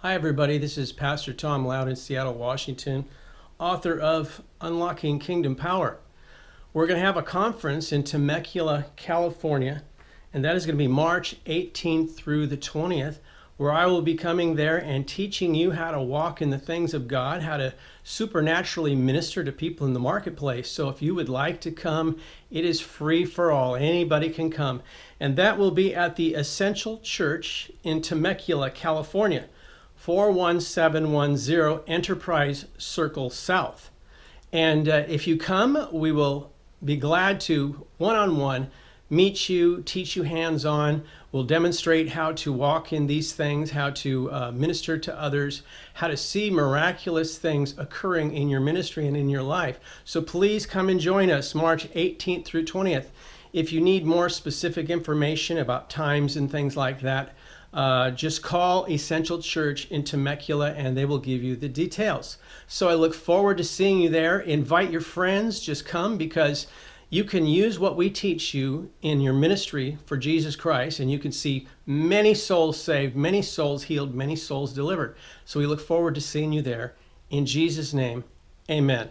Hi, everybody. This is Pastor Tom Loud in Seattle, Washington, author of Unlocking Kingdom Power. We're going to have a conference in Temecula, California, and that is going to be March 18th through the 20th, where I will be coming there and teaching you how to walk in the things of God, how to supernaturally minister to people in the marketplace. So if you would like to come, it is free for all. Anybody can come. And that will be at the Essential Church in Temecula, California. 41710 Enterprise Circle South. And if you come, we will be glad to one-on-one meet you, teach you hands-on. We'll demonstrate how to walk in these things, how to minister to others, how to see miraculous things occurring in your ministry and in your life. So please come and join us March 18th through 20th. If you need more specific information about times and things like that, just call Essential Church in Temecula and they will give you the details. So I look forward to seeing you there. Invite your friends. Just come, because you can use what we teach you in your ministry for Jesus Christ, and you can see many souls saved, many souls healed, many souls delivered. So we look forward to seeing you there. In Jesus' name, amen.